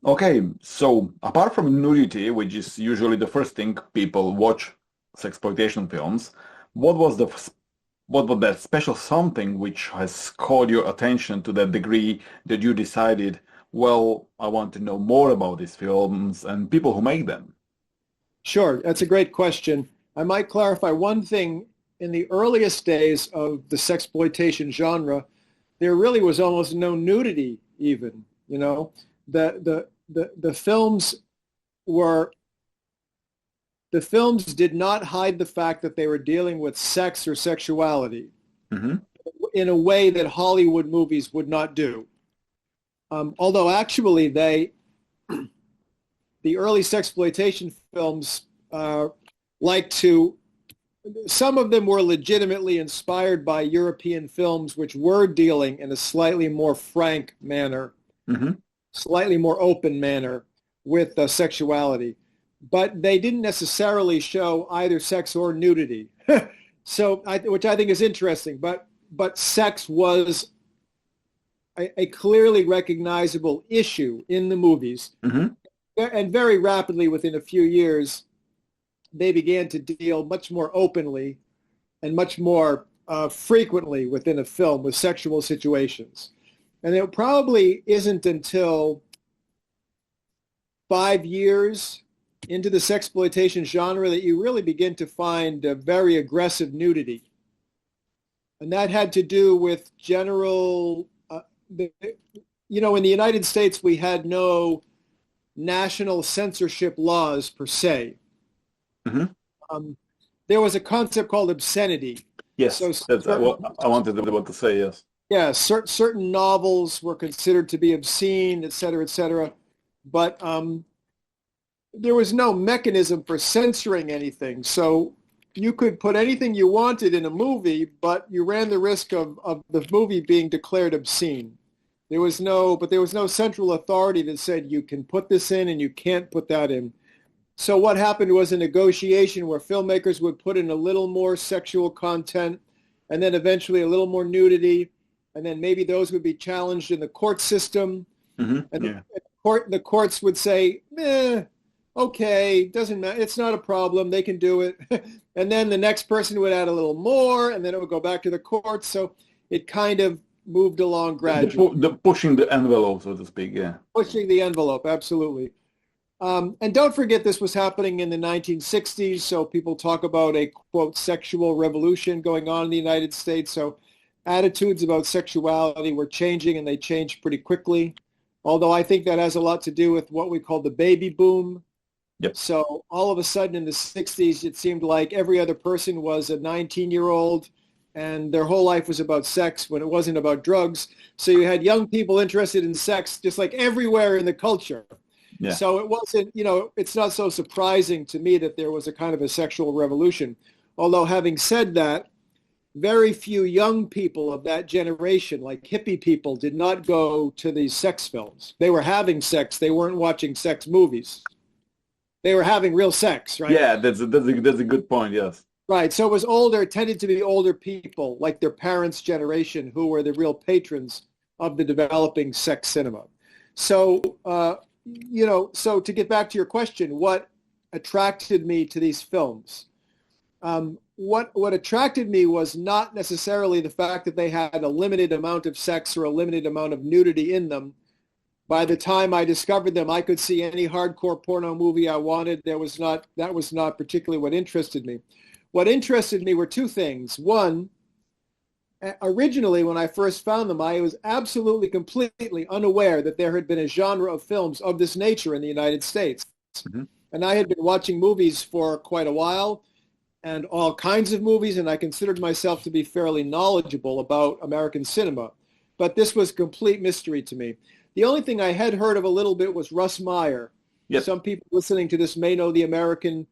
Okay, so apart from nudity, which is usually the first thing people watch sexploitation films, what was what was that special something which has caught your attention to that degree that you decided, well, I want to know more about these films and people who make them? Sure, that's a great question. I might clarify one thing. In the earliest days of the sexploitation genre, there really was almost no nudity even, you know. The films were the films did not hide the fact that they were dealing with sex or sexuality Hmm. in a way that Hollywood movies would not do. Although actually the early sexploitation films like to some of them were legitimately inspired by European films which were dealing in a slightly more frank manner, Hmm. slightly more open manner with sexuality. But they didn't necessarily show either sex or nudity. Which I think is interesting. But sex was a clearly recognizable issue in the movies. Hmm. And very rapidly, within a few years, they began to deal much more openly and much more frequently within a film with sexual situations. And it probably isn't until 5 years into the sexploitation genre that you really begin to find very aggressive nudity. And that had to do with in the United States, we had no national censorship laws per se. Hmm. Um, there was a concept called obscenity. Yes, So that's certain, what I wanted about to say, yes. yeah, certain novels were considered to be obscene, et cetera, et cetera. But there was no mechanism for censoring anything. So you could put anything you wanted in a movie, but you ran the risk of the movie being declared obscene. There was no central authority that said you can put this in and you can't put that in. So what happened was a negotiation where filmmakers would put in a little more sexual content and then eventually a little more nudity. And then maybe those would be challenged in the court system. Hmm. And Yeah. the courts would say, okay, doesn't matter. It's not a problem. They can do it. And then the next person would add a little more, and then it would go back to the courts. So it kind of moved along gradually, The pushing the envelope, so to speak, yeah. pushing the envelope. Absolutely. And don't forget this was happening in the 1960s. So people talk about a, quote, sexual revolution going on in the United States. So attitudes about sexuality were changing, and they changed pretty quickly. Although I think that has a lot to do with what we call the baby boom. Yep. So all of a sudden in the 60s, it seemed like every other person was a 19-year-old and their whole life was about sex when it wasn't about drugs. So you had young people interested in sex just like everywhere in the culture. Yeah. So it wasn't, it's not so surprising to me that there was a kind of a sexual revolution. Although having said that, very few young people of that generation, like hippie people, did not go to these sex films. They were having sex. They weren't watching sex movies. They were having real sex, right? Yeah, that's a good point, yes. Right. So it tended to be older people like their parents' generation who were the real patrons of the developing sex cinema. So, so to get back to your question, what attracted me to these films? What attracted me was not necessarily the fact that they had a limited amount of sex or a limited amount of nudity in them. By the time I discovered them, I could see any hardcore porno movie I wanted. That was not particularly what interested me. What interested me were two things. One, originally when I first found them, I was absolutely, completely unaware that there had been a genre of films of this nature in the United States. Hmm. And I had been watching movies for quite a while and all kinds of movies, and I considered myself to be fairly knowledgeable about American cinema. But this was complete mystery to me. The only thing I had heard of a little bit was Russ Meyer. Yep. Some people listening to this may know the American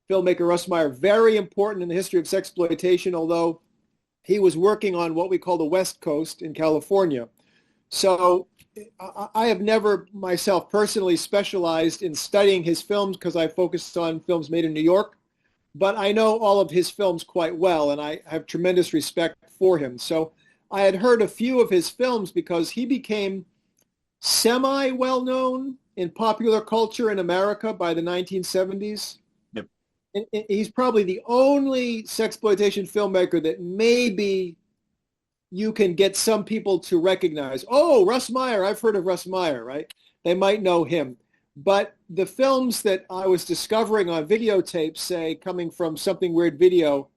filmmaker Russ Meyer, very important in the history of sexploitation, although he was working on what we call the West Coast in California. So I have never myself personally specialized in studying his films because I focused on films made in New York, but I know all of his films quite well, and I have tremendous respect for him. So I had heard a few of his films because he became semi-well-known in popular culture in America by the 1970s. Yep. And he's probably the only sexploitation filmmaker that maybe you can get some people to recognize. Oh, Russ Meyer, I've heard of Russ Meyer, right? They might know him. But the films that I was discovering on videotape, say, coming from Something Weird Video,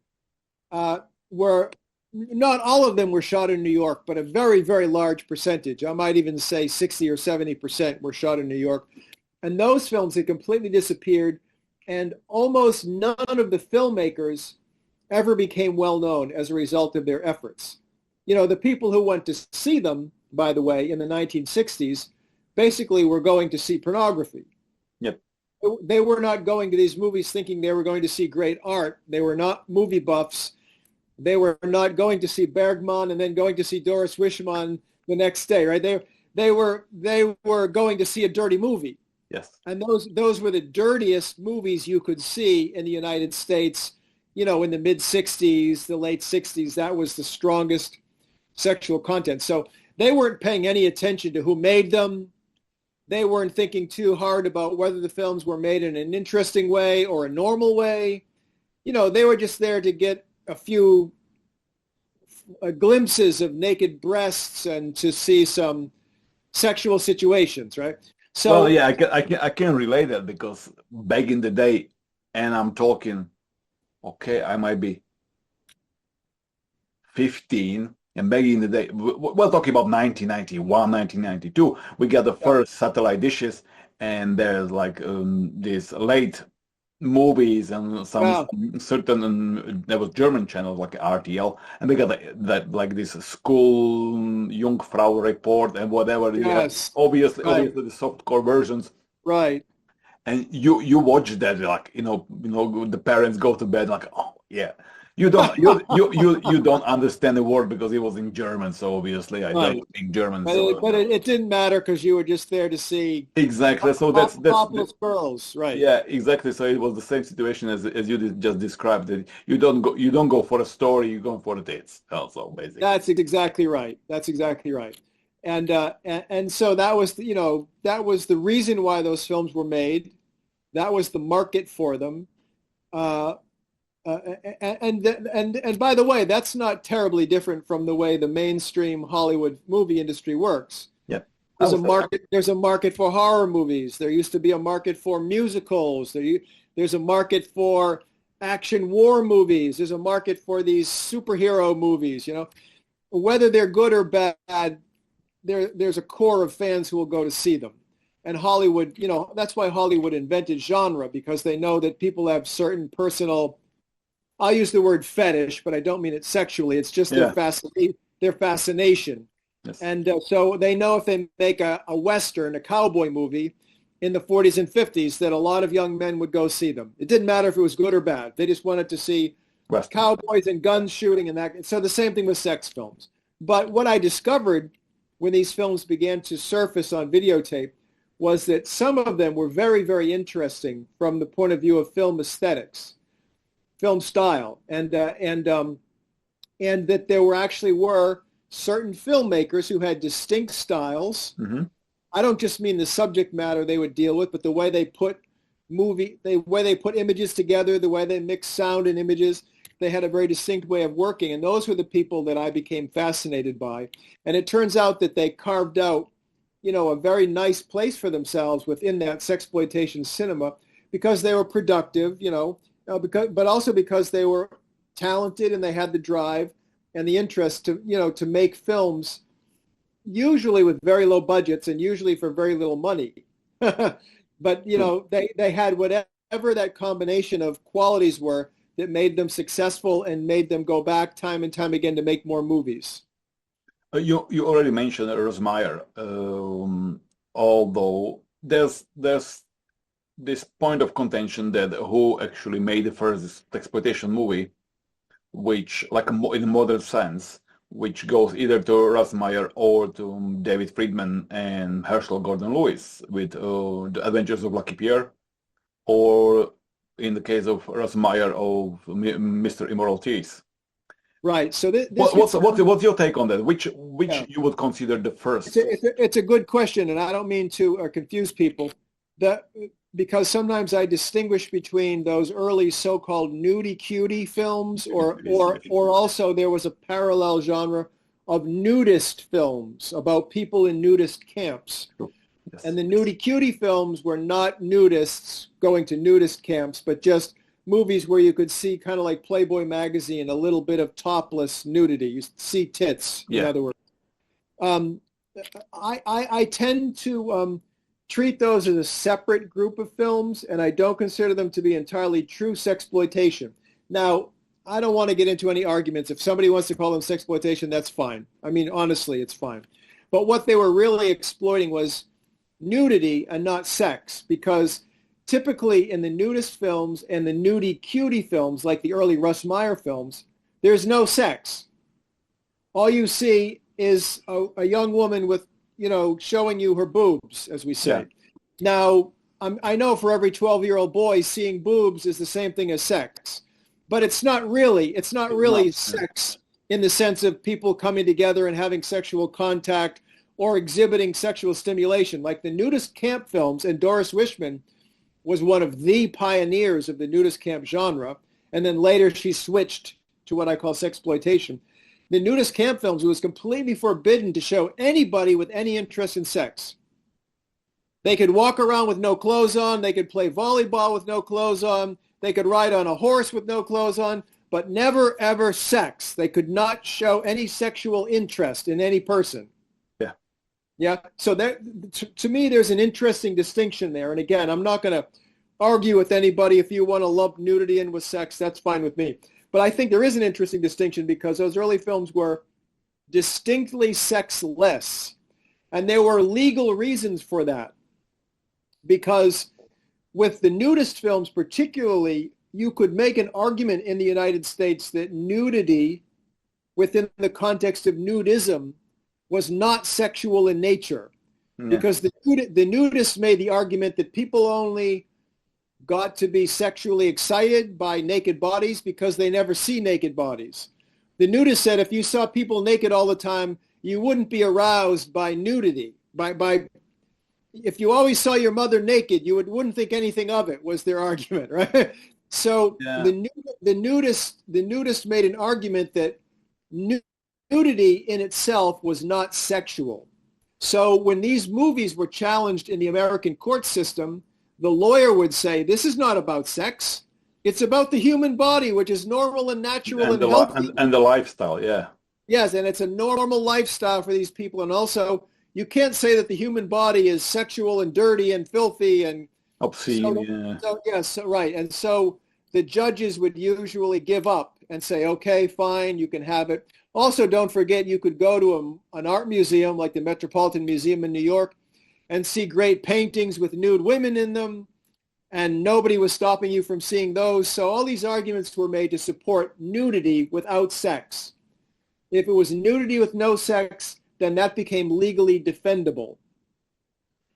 were not all of them were shot in New York, but a very, very large percentage. I might even say 60 or 70% were shot in New York. And those films had completely disappeared, and almost none of the filmmakers ever became well known as a result of their efforts. You know, the people who went to see them, by the way, in the 1960s, basically were going to see pornography. Yep. They were not going to these movies thinking they were going to see great art. They were not movie buffs. They were not going to see Bergman and then going to see Doris Wishman the next day, right? They were going to see a dirty movie. Yes. And those were the dirtiest movies you could see in the United States, you know, in the mid-60s, the late 60s. That was the strongest sexual content. So they weren't paying any attention to who made them. They weren't thinking too hard about whether the films were made in an interesting way or a normal way. You know, they were just there to get a few glimpses of naked breasts and to see some sexual situations, right? So, well, yeah, I can relate that because back in the day, and I'm talking, okay, I might be 15, and back in the day, we're talking about 1991, 1992, we got the first satellite dishes, and there's like these late movies and some certain, there was German channels like RTL, and they got that like this school Jungfrau report and whatever. yes, Obviously right, the softcore versions. right. And you watch that, like, the parents go to bed like, oh yeah. You don't understand the word because it was in German, so obviously I don't Right. speak German. But So it didn't matter because you were just there to see exactly. So topless girls, right? yeah, exactly. So it was the same situation as you just described. That you don't go for a story, you go for the dates. Also, basically. That's exactly right. That's exactly right. And so that was that was the reason why those films were made. That was the market for them. Uh, and by the way, that's not terribly different from the way the mainstream Hollywood movie industry works. Yeah. There's a market. There's a market for horror movies. There used to be a market for musicals. There's a market for action war movies. There's a market for these superhero movies. You know, whether they're good or bad, there's a core of fans who will go to see them. And Hollywood, that's why Hollywood invented genre, because they know that people have certain personal, I'll use the word fetish, but I don't mean it sexually. It's just their fascination. Yes. And so they know if they make a Western, a cowboy movie in the 40s and 50s, that a lot of young men would go see them. It didn't matter if it was good or bad. They just wanted to see Western cowboys and guns shooting and that. So the same thing with sex films. But what I discovered when these films began to surface on videotape was that some of them were very, very interesting from the point of view of film aesthetics, film style, and that there were certain filmmakers who had distinct styles. Mm-hmm. I don't just mean the subject matter they would deal with, but the way they put images together, the way they mix sound and images. They had a very distinct way of working, and those were the people that I became fascinated by. And it turns out that they carved out, a very nice place for themselves within that sexploitation cinema because they were productive, but also because they were talented and they had the drive and the interest to make films, usually with very low budgets and usually for very little money. But, they had whatever that combination of qualities were that made them successful and made them go back time and time again to make more movies. You already mentioned Rosmeyer, although there's this point of contention that who actually made the first exploitation movie, which, like in a modern sense, which goes either to Rosmeyer or to David Friedman and Herschel Gordon Lewis with The Adventures of Lucky Pierre, or in the case of Rosmeyer of Mr. Immortal Tease. Right. So this What, gets what's your take on that? Which yeah. you would consider the It's first? it's a good question, and I don't mean to confuse people. That because sometimes I distinguish between those early so-called nudie cutie films, or also there was a parallel genre of nudist films about people in nudist camps. And Yes. the nudie cutie films were not nudists going to nudist camps, but just movies where you could see kind of like Playboy magazine, a little bit of topless nudity. You see tits, in Yeah. other words. Um, I tend to treat those as a separate group of films, and I don't consider them to be entirely true sexploitation. Now, I don't want to get into any arguments. If somebody wants to call them sexploitation, that's fine. I mean, honestly, it's fine. But what they were really exploiting was nudity and not sex, because typically in the nudist films and the nudie cutie films, like the early Russ Meyer films, there's no sex. All you see is a young woman with, showing you her boobs, as we Yeah. say. Now, I know for every 12-year-old boy, seeing boobs is the same thing as sex, but it's not really It's sex in the sense of people coming together and having sexual contact or exhibiting sexual stimulation. Like the nudist camp films, and Doris Wishman was one of the pioneers of the nudist camp genre, and then later she switched to what I call sexploitation. The nudist camp films, it was completely forbidden to show anybody with any interest in sex. They could walk around with no clothes on. They could play volleyball with no clothes on. They could ride on a horse with no clothes on, but never, ever sex. They could not show any sexual interest in any person. Yeah. Yeah. So to me, there's an interesting distinction there. And again, I'm not going to argue with anybody. If you want to lump nudity in with sex, that's fine with me. But I think there is an interesting distinction because those early films were distinctly sexless. And there were legal reasons for that. Because with the nudist films particularly, you could make an argument in the United States that nudity within the context of nudism was not sexual in nature. Yeah. Because the nudists made the argument that people only got to be sexually excited by naked bodies because they never see naked bodies. The nudist said if you saw people naked all the time, you wouldn't be aroused by nudity. If you always saw your mother naked, you wouldn't think anything of it, was their argument, right? So yeah. the nudist made an argument that nudity in itself was not sexual. So when these movies were challenged in the American court system, the lawyer would say, this is not about sex. It's about the human body, which is normal and natural and healthy. And the lifestyle, yeah. Yes, and it's a normal lifestyle for these people. And also, you can't say that the human body is sexual and dirty and filthy and obscene. Right. And so the judges would usually give up and say, okay, fine, you can have it. Also, don't forget, you could go to an art museum like the Metropolitan Museum in New York and see great paintings with nude women in them, and nobody was stopping you from seeing those. So all these arguments were made to support nudity without sex. If it was nudity with no sex, then that became legally defendable.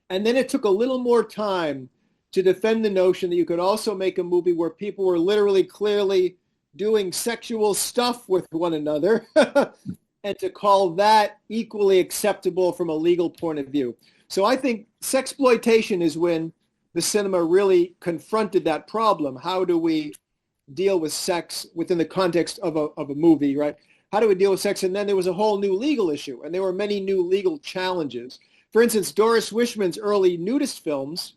And then it took a little more time to defend the notion that you could also make a movie where people were literally, clearly doing sexual stuff with one another and to call that equally acceptable from a legal point of view. So I think sexploitation is when the cinema really confronted that problem. How do we deal with sex within the context of a movie, right? How do we deal with sex? And then there was a whole new legal issue, and there were many new legal challenges. For instance, Doris Wishman's early nudist films,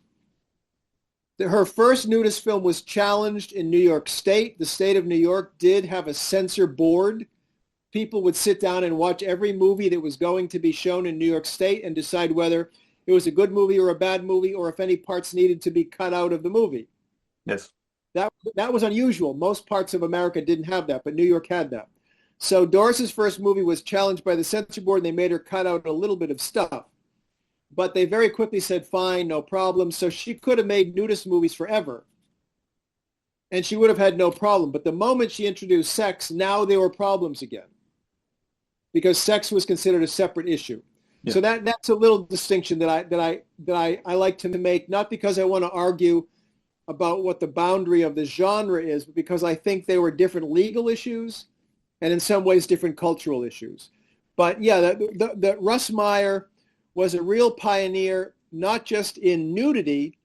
her first nudist film was challenged in New York State. The state of New York did have a censor board. People would sit down and watch every movie that was going to be shown in New York State and decide whether it was a good movie or a bad movie, or if any parts needed to be cut out of the movie. Yes. That was unusual. Most parts of America didn't have that, but New York had that. So Doris's first movie was challenged by the censor board, and they made her cut out a little bit of stuff. But they very quickly said, fine, no problem. So she could have made nudist movies forever, and she would have had no problem. But the moment she introduced sex, now there were problems again, because sex was considered a separate issue. Yeah. So that's a little distinction that I like to make, not because I want to argue about what the boundary of the genre is, but because I think they were different legal issues and in some ways different cultural issues. But yeah, the Russ Meyer was a real pioneer, not just in nudity,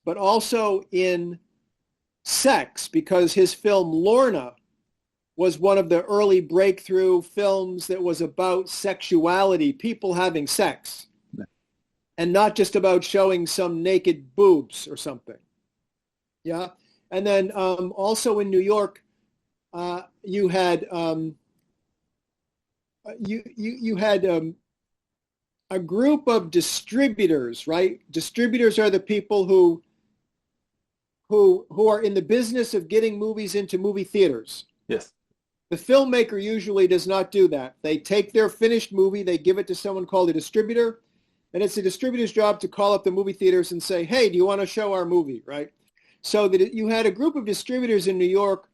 but also in sex, because his film Lorna was one of the early breakthrough films that was about sexuality, people having sex, and not just about showing some naked boobs or something. Yeah. And then also in New York, you had you had a group of distributors, right? Distributors are the people who are in the business of getting movies into movie theaters. Yes. The filmmaker usually does not do that. They take their finished movie, they give it to someone called a distributor, and it's the distributor's job to call up the movie theaters and say, hey, do you want to show our movie, right? So that you had a group of distributors in New York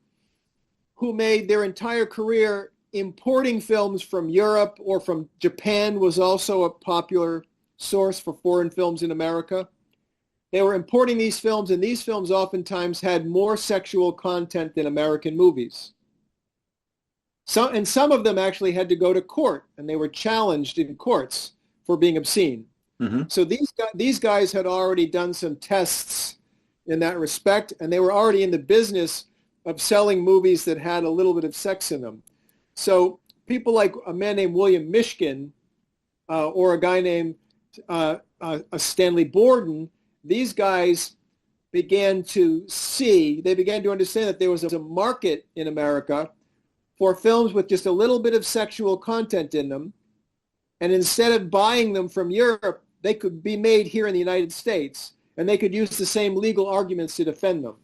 who made their entire career importing films from Europe, or from Japan was also a popular source for foreign films in America. They were importing these films, and these films oftentimes had more sexual content than American movies. And some of them actually had to go to court, and they were challenged in courts for being obscene. Mm-hmm. So these guys had already done some tests in that respect, and they were already in the business of selling movies that had a little bit of sex in them. So people like a man named William Mishkin, or a guy named Stanley Borden, these guys began to understand that there was a market in America for films with just a little bit of sexual content in them. And instead of buying them from Europe, they could be made here in the United States, and they could use the same legal arguments to defend them.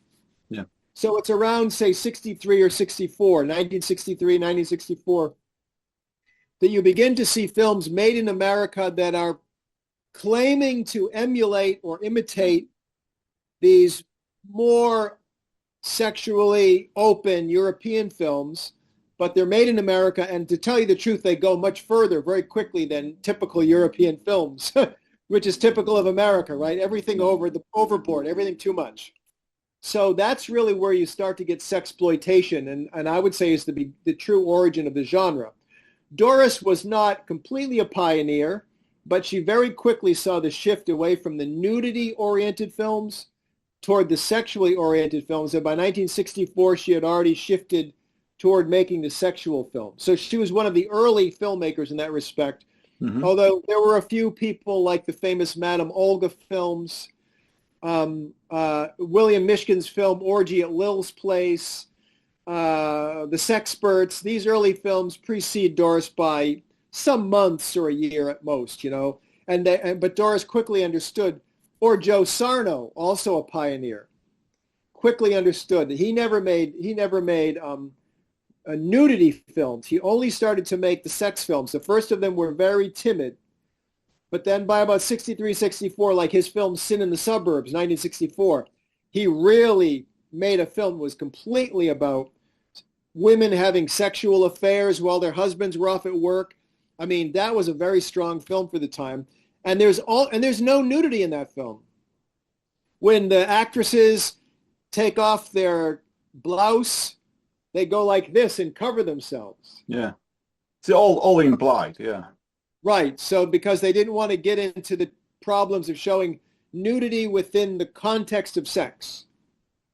Yeah. So it's around, say, 63 or 64, 1963, 1964, that you begin to see films made in America that are claiming to emulate or imitate these more sexually open European films, but they're made in America, and to tell you the truth, they go much further very quickly than typical European films, which is typical of America, right? Everything overboard, everything too much. So that's really where you start to get sexploitation, and I would say is the true origin of the genre. Doris was not completely a pioneer, but she very quickly saw the shift away from the nudity-oriented films toward the sexually oriented films, and by 1964 she had already shifted toward making the sexual film. So she was one of the early filmmakers in that respect, although there were a few people like the famous Madame Olga films, William Mishkin's film Orgy at Lil's Place, The Sexperts. These early films precede Doris by some months or a year at most, but Doris quickly understood, or Joe Sarno, also a pioneer, quickly understood that he never made nudity films. He only started to make the sex films. The first of them were very timid, but then by about 63, 64, like his film Sin in the Suburbs, 1964, he really made a film that was completely about women having sexual affairs while their husbands were off at work. I mean, that was a very strong film for the time. And there's no nudity in that film. When the actresses take off their blouse, they go like this and cover themselves. Yeah. It's all implied, yeah. Right. So because they didn't want to get into the problems of showing nudity within the context of sex.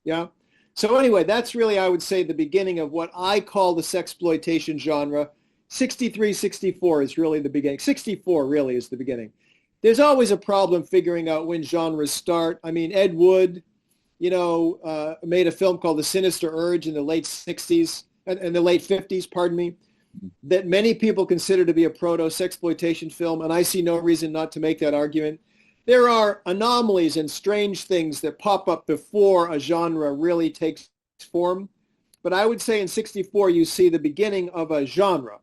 Yeah. So anyway, that's really, I would say, the beginning of what I call the sexploitation genre. 63, 64 is really the beginning. 64 really is the beginning. There's always a problem figuring out when genres start. I mean, Ed Wood, made a film called The Sinister Urge in the late 60s, in the late 50s, pardon me, that many people consider to be a proto-sexploitation film, and I see no reason not to make that argument. There are anomalies and strange things that pop up before a genre really takes form, but I would say in 64 you see the beginning of a genre.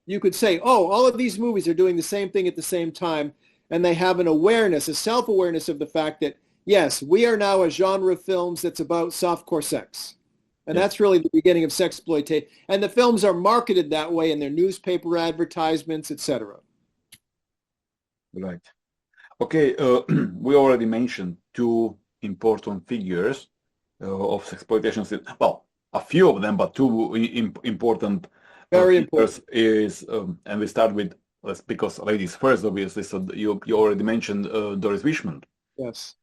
You could say, oh, all of these movies are doing the same thing at the same time, and they have an awareness, a self-awareness of the fact that, yes, we are now a genre of films that's about softcore sex. And that's really the beginning of sexploitation. And the films are marketed that way in their newspaper advertisements, etc. Right. Okay, we already mentioned two important figures of sexploitation. Well, a few of them, but two important Very important. features is, and we start with, let's, because ladies first, obviously. So you already mentioned Doris Wishman. Yes.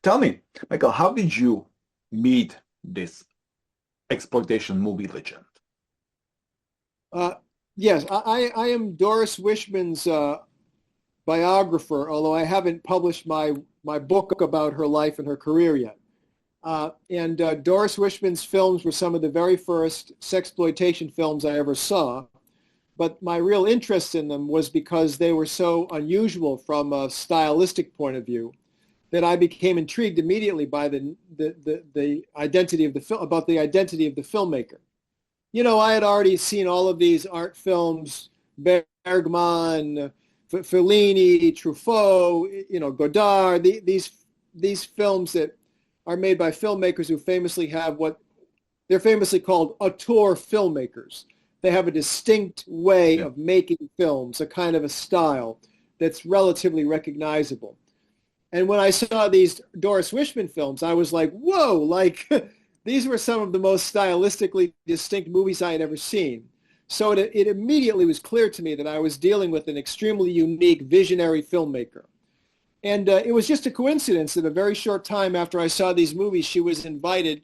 Tell me, Michael, how did you meet this exploitation movie legend? Yes, I am Doris Wishman's biographer, although I haven't published my book about her life and her career yet. And Doris Wishman's films were some of the very first sexploitation films I ever saw. But my real interest in them was because they were so unusual from a stylistic point of view that I became intrigued immediately by the identity of the film, about the identity of the filmmaker. You know, I had already seen all of these art films, Bergman, Fellini, Truffaut, you know, Godard, these films that are made by filmmakers who famously have what they're famously called auteur filmmakers. They have a distinct way of making films, a kind of a style that's relatively recognizable. And when I saw these Doris Wishman films, I was like, whoa, like these were some of the most stylistically distinct movies I had ever seen. So it immediately was clear to me that I was dealing with an extremely unique, visionary filmmaker. And it was just a coincidence that a very short time after I saw these movies, she was invited,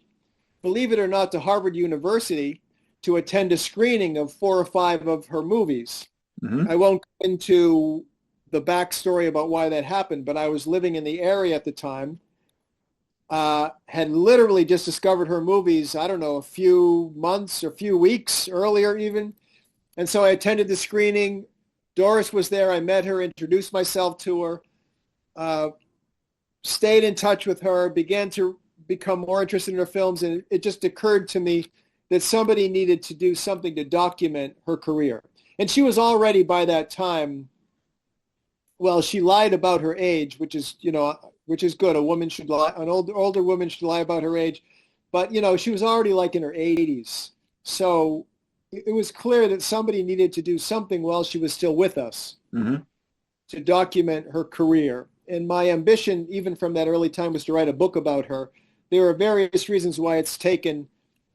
believe it or not, to Harvard University to attend a screening of 4 or 5 of her movies. Mm-hmm. I won't go into the backstory about why that happened, but I was living in the area at the time, had literally just discovered her movies, I don't know, a few months or a few weeks earlier even. And so I attended the screening. Doris was there. I met her, introduced myself to her, stayed in touch with her, began to become more interested in her films. And it just occurred to me that somebody needed to do something to document her career. And she was already by that time, well, she lied about her age, which is, you know, which is good. A woman should lie, an older woman should lie about her age. But, you know, she was already like in her 80s. So it was clear that somebody needed to do something while she was still with us to document her career. And my ambition, even from that early time, was to write a book about her. There are various reasons why it's taken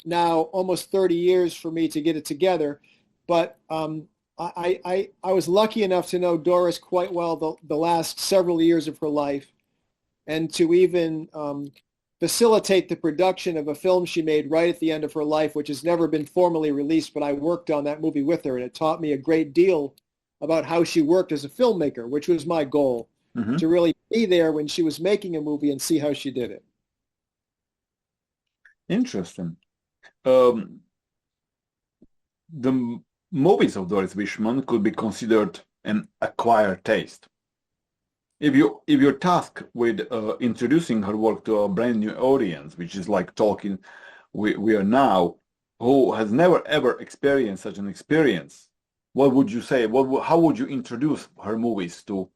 now almost 30 years for me to get it together. But I was lucky enough to know Doris quite well the last several years of her life, and to even facilitate the production of a film she made right at the end of her life, which has never been formally released, but I worked on that movie with her, and it taught me a great deal about how she worked as a filmmaker, which was my goal, to really be there when she was making a movie and see how she did it. Interesting. The movies of Doris Wishman could be considered an acquired taste. If you're tasked with introducing her work to a brand new audience, which is like talking we are now, who has never ever experienced such an experience, what would you say? How would you introduce her movies to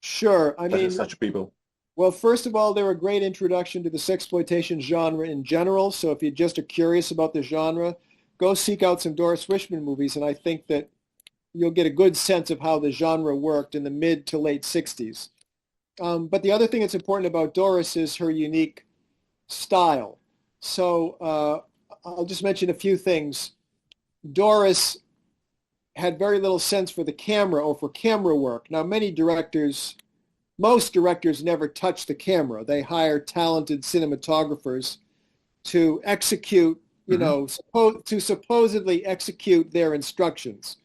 Sure. I mean, such people? Well, first of all, they're a great introduction to the sexploitation genre in general. So if you just are curious about the genre, go seek out some Doris Wishman movies, and I think that you'll get a good sense of how the genre worked in the mid to late 60s. But the other thing that's important about Doris is her unique style. So I'll just mention a few things. Doris had very little sense for the camera or for camera work. Now, most directors never touch the camera. They hire talented cinematographers to execute, you know, to supposedly execute their instructions.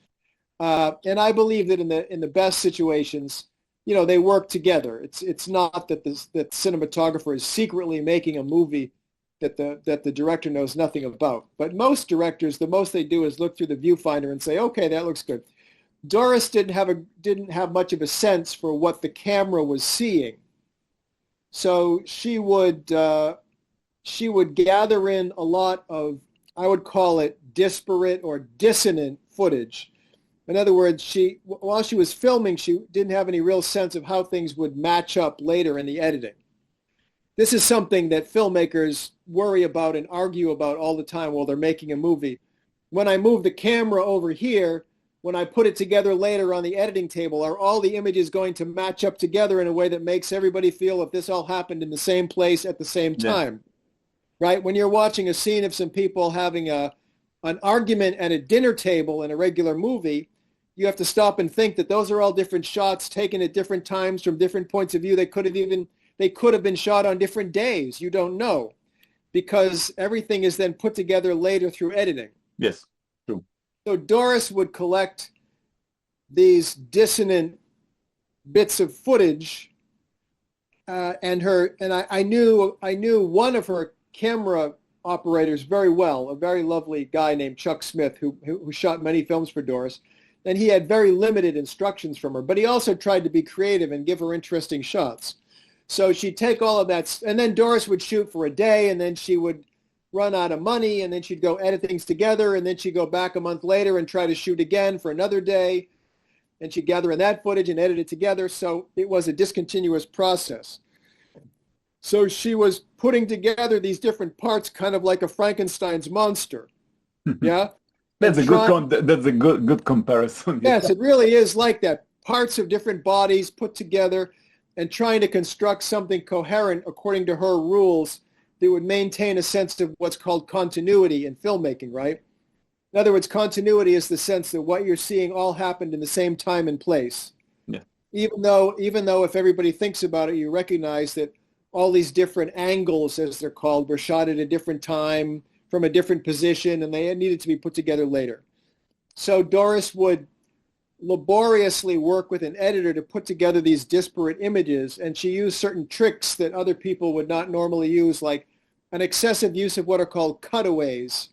And I believe that in the best situations, you know, they work together. It's not that the cinematographer is secretly making a movie that the director knows nothing about. But most directors, the most they do is look through the viewfinder and say, okay, that looks good. Doris didn't have much of a sense for what the camera was seeing. So she would gather in a lot of, I would call it disparate or dissonant footage. In other words, while she was filming, she didn't have any real sense of how things would match up later in the editing. This is something that filmmakers worry about and argue about all the time while they're making a movie. When I move the camera over here, when I put it together later on the editing table, are all the images going to match up together in a way that makes everybody feel that this all happened in the same place at the same time? Right? When you're watching a scene of some people having a an argument at a dinner table in a regular movie, you have to stop and think that those are all different shots taken at different times from different points of view. They could have been shot on different days. You don't know, because everything is then put together later through editing. Yes, true. So Doris would collect these dissonant bits of footage, and I knew one of her camera operators very well, a very lovely guy named Chuck Smith, who shot many films for Doris. And he had very limited instructions from her, but he also tried to be creative and give her interesting shots. So she'd take all of that, and then Doris would shoot for a day, and then she would run out of money, and then she'd go edit things together, and then she'd go back a month later and try to shoot again for another day, and she'd gather in that footage and edit it together. So it was a discontinuous process. So she was putting together these different parts, kind of like a Frankenstein's monster. Yeah. That's a good comparison. Yes, it really is like that. Parts of different bodies put together and trying to construct something coherent according to her rules that would maintain a sense of what's called continuity in filmmaking, right? In other words, continuity is the sense that what you're seeing all happened in the same time and place. Yeah. Even though if everybody thinks about it, you recognize that all these different angles, as they're called, were shot at a different time from a different position, and they needed to be put together later. So Doris would laboriously work with an editor to put together these disparate images, and she used certain tricks that other people would not normally use, like an excessive use of what are called cutaways.